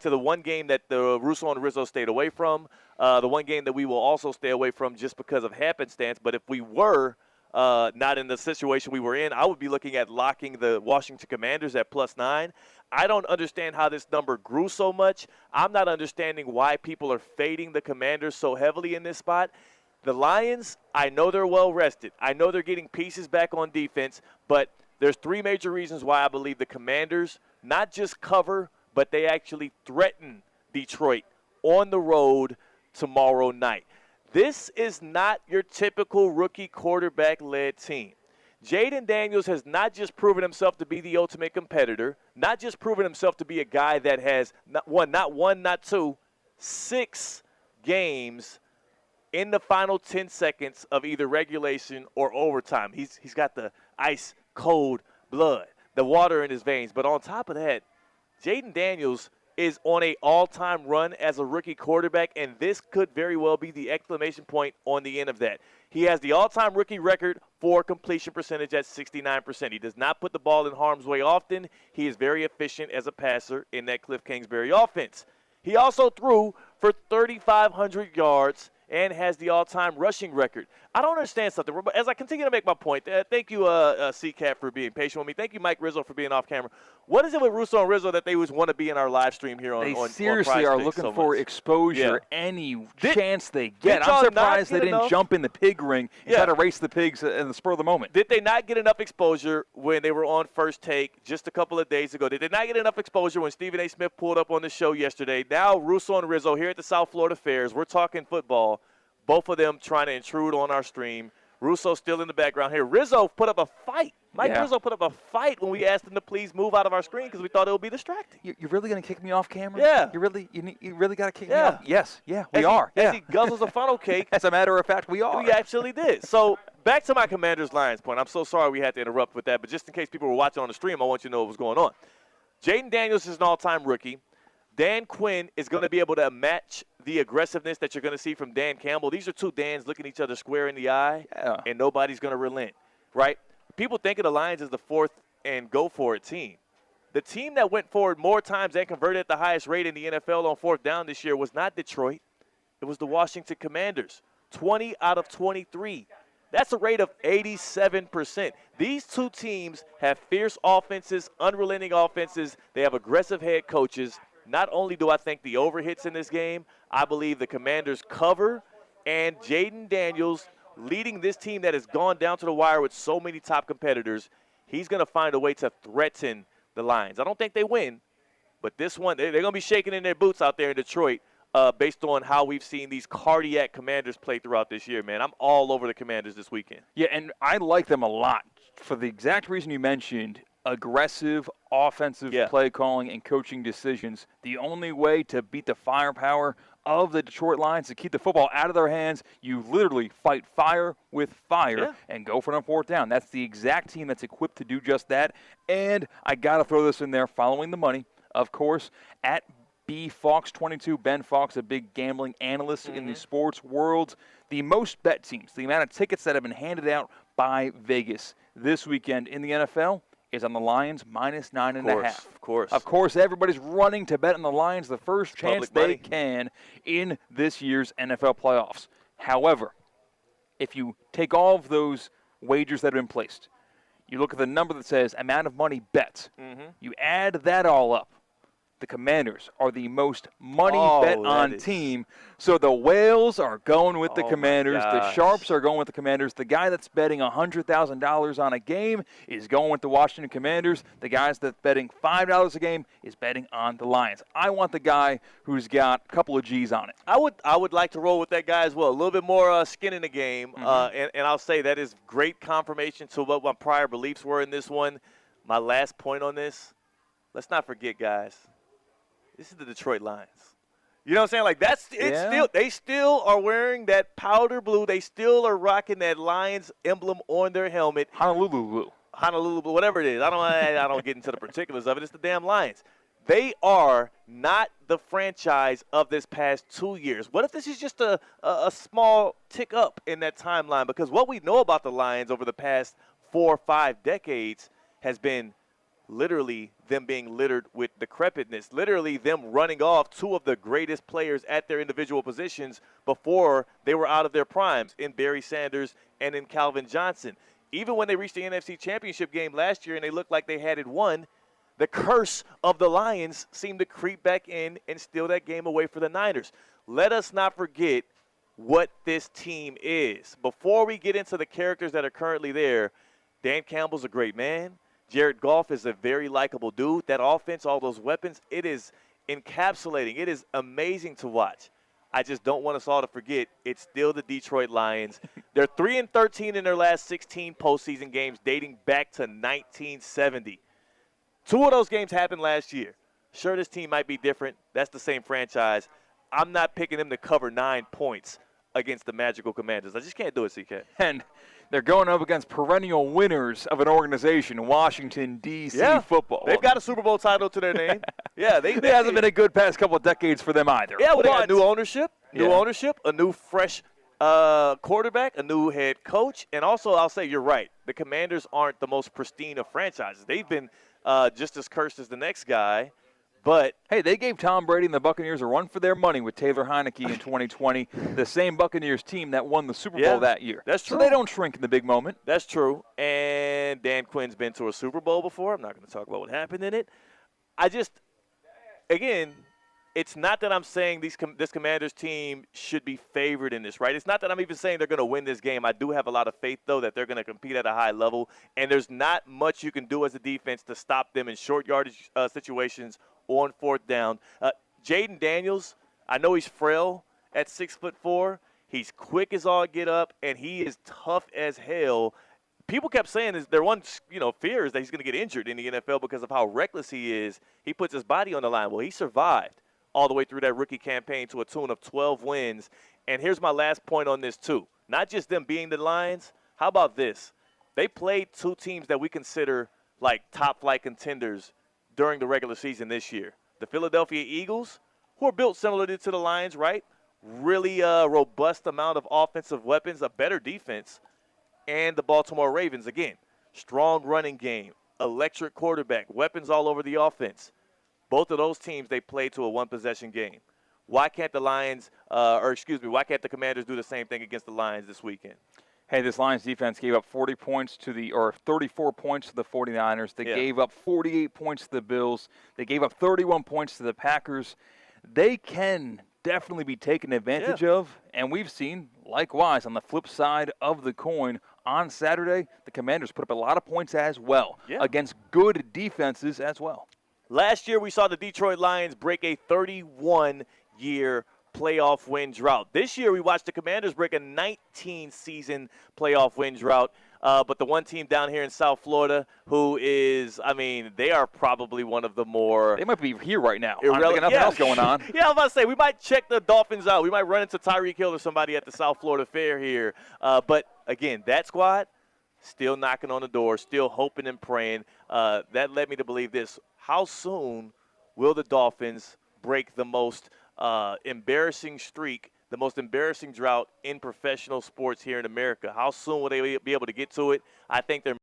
to the one game that the Russo and Rizzo stayed away from, the one game that we will also stay away from just because of happenstance. But if we were not in the situation we were in, I would be looking at locking the Washington Commanders at +9. I don't understand how this number grew so much. I'm not understanding why people are fading the Commanders so heavily in this spot. The Lions, I know they're well rested. I know they're getting pieces back on defense, but there's 3 major reasons why I believe the Commanders not just cover, but they actually threaten Detroit on the road tomorrow night. This is not your typical rookie quarterback-led team. Jayden Daniels has not just proven himself to be the ultimate competitor, not just proven himself to be a guy that has not one, not two, 6 games in the final 10 seconds of either regulation or overtime. He's got the ice cold blood, the water in his veins. But on top of that, Jayden Daniels is on an all-time run as a rookie quarterback, and this could very well be the exclamation point on the end of that. He has the all-time rookie record for completion percentage at 69%. He does not put the ball in harm's way often. He is very efficient as a passer in that Cliff Kingsbury offense. He also threw for 3,500 yards and has the all-time rushing record. I don't understand something. As I continue to make my point, thank you, CCAT, for being patient with me. Thank you, Mike Rizzo, for being off camera. What is it with Russo and Rizzo that they always want to be in our live stream here on They seriously are looking for exposure any chance they get. I'm surprised they didn't jump in the pig ring and try to race the pigs in the spur of the moment. Did they not get enough exposure when they were on First Take just a couple of days ago? Did they not get enough exposure when Stephen A. Smith pulled up on the show yesterday? Now Russo and Rizzo here at the South Florida Fairs. We're talking football. Both of them trying to intrude on our stream. Russo still in the background here. Rizzo put up a fight. Rizzo put up a fight when we asked him to please move out of our screen because we thought it would be distracting. You're really going to kick me off camera? Yeah. You really got to kick me off? Yes. Yeah, we are. As he guzzles a funnel cake. As a matter of fact, we are. We actually did. So back to my Commanders-Lions point. I'm so sorry we had to interrupt with that, but just in case people were watching on the stream, I want you to know what was going on. Jayden Daniels is an all-time rookie. Dan Quinn is going to be able to match the aggressiveness that you're going to see from Dan Campbell. These are 2 Dans looking each other square in the eye, and nobody's going to relent, right? People think of the Lions as the 4th and go-for-it team. The team that went forward more times and converted at the highest rate in the NFL on 4th down this year was not Detroit. It was the Washington Commanders, 20 out of 23. That's a rate of 87%. These 2 teams have fierce offenses, unrelenting offenses. They have aggressive head coaches. Not only do I think the overhits in this game, I believe the Commanders cover, and Jayden Daniels leading this team that has gone down to the wire with so many top competitors, he's going to find a way to threaten the Lions. I don't think they win, but this one, they're going to be shaking in their boots out there in Detroit based on how we've seen these cardiac Commanders play throughout this year, man. I'm all over the Commanders this weekend. Yeah, and I like them a lot for the exact reason you mentioned. Aggressive offensive play calling and coaching decisions. The only way to beat the firepower of the Detroit Lions, to keep the football out of their hands, you literally fight fire with fire and go for it on 4th down. That's the exact team that's equipped to do just that. And I got to throw this in there, following the money, of course, at BFox22. Ben Fox, a big gambling analyst in the sports world. The most bet teams, the amount of tickets that have been handed out by Vegas this weekend in the NFL, is on the Lions -9.5. Of course, everybody's running to bet on the Lions the first chance they can in this year's NFL playoffs. However, if you take all of those wagers that have been placed, you look at the number that says amount of money bet, you add that all up, the Commanders are the most money bet on team. So the whales are going with the Commanders. The sharps are going with the Commanders. The guy that's betting $100,000 on a game is going with the Washington Commanders. The guy that's betting $5 a game is betting on the Lions. I want the guy who's got a couple of G's on it. I would like to roll with that guy as well. A little bit more skin in the game. And I'll say that is great confirmation to what my prior beliefs were in this one. My last point on this, let's not forget, guys, this is the Detroit Lions. You know what I'm saying? Like, that's it's still, they still are wearing that powder blue. They still are rocking that Lions emblem on their helmet. Honolulu blue, whatever it is. I don't get into the particulars of it. It's the damn Lions. They are not the franchise of this past 2 years. What if this is just a small tick up in that timeline? Because what we know about the Lions over the past 4 or 5 decades has been literally them being littered with decrepitness, literally them running off two of the greatest players at their individual positions before they were out of their primes, in Barry Sanders and in Calvin Johnson. Even when they reached the NFC Championship game last year and they looked like they had it won, the curse of the Lions seemed to creep back in and steal that game away for the Niners. Let us not forget what this team is. Before we get into the characters that are currently there, Dan Campbell's a great man. Jared Goff is a very likable dude. That offense, all those weapons, it is encapsulating. It is amazing to watch. I just don't want us all to forget it's still the Detroit Lions. They're 3-13 in their last 16 postseason games dating back to 1970. 2 of those games happened last year. Sure, this team might be different. That's the same franchise. I'm not picking them to cover 9 points against the Magical Commanders. I just can't do it, CK. And they're going up against perennial winners of an organization, Washington, D.C. football. They've got a Super Bowl title to their name. Yeah, it hasn't been a good past couple of decades for them either. Yeah, well, they got new ownership, a new fresh quarterback, a new head coach, and also I'll say you're right. The Commanders aren't the most pristine of franchises. They've been just as cursed as the next guy. But, hey, they gave Tom Brady and the Buccaneers a run for their money with Taylor Heineke in 2020, the same Buccaneers team that won the Super Bowl that year. That's true. So they don't shrink in the big moment. That's true. And Dan Quinn's been to a Super Bowl before. I'm not going to talk about what happened in it. Again, it's not that I'm saying this Commanders team should be favored in this, right? It's not that I'm even saying they're going to win this game. I do have a lot of faith, though, that they're going to compete at a high level, and there's not much you can do as a defense to stop them in short yardage situations on 4th down. Jayden Daniels, I know he's frail at 6'4". He's quick as all get up, and he is tough as hell. People kept saying their one fear is that he's going to get injured in the NFL because of how reckless he is. He puts his body on the line. Well, he survived all the way through that rookie campaign to a tune of 12 wins. And here's my last point on this, too. Not just them being the Lions. How about this? They played 2 teams that we consider like top-flight contenders during the regular season this year. The Philadelphia Eagles, who are built similarly to the Lions, right? Really robust amount of offensive weapons, a better defense. And the Baltimore Ravens, again, strong running game, electric quarterback, weapons all over the offense. Both of those teams, they played to a one-possession game. Why can't the why can't the Commanders do the same thing against the Lions this weekend? Hey, this Lions defense gave up 34 points to the 49ers. They gave up 48 points to the Bills. They gave up 31 points to the Packers. They can definitely be taken advantage of, and we've seen, likewise, on the flip side of the coin, on Saturday, the Commanders put up a lot of points as well against good defenses as well. Last year, we saw the Detroit Lions break a 31-year playoff win drought. This year, we watched the Commanders break a 19-season playoff win drought. But the one team down here in South Florida who is, they are probably one of the more... They might be here right now. Nothing else going on. Yeah, I was about to say, we might check the Dolphins out. We might run into Tyreek Hill or somebody at the South Florida Fair here. But, again, that squad, still knocking on the door, still hoping and praying. That led me to believe this. How soon will the Dolphins break the most embarrassing streak, the most embarrassing drought in professional sports here in America? How soon will they be able to get to it? I think they're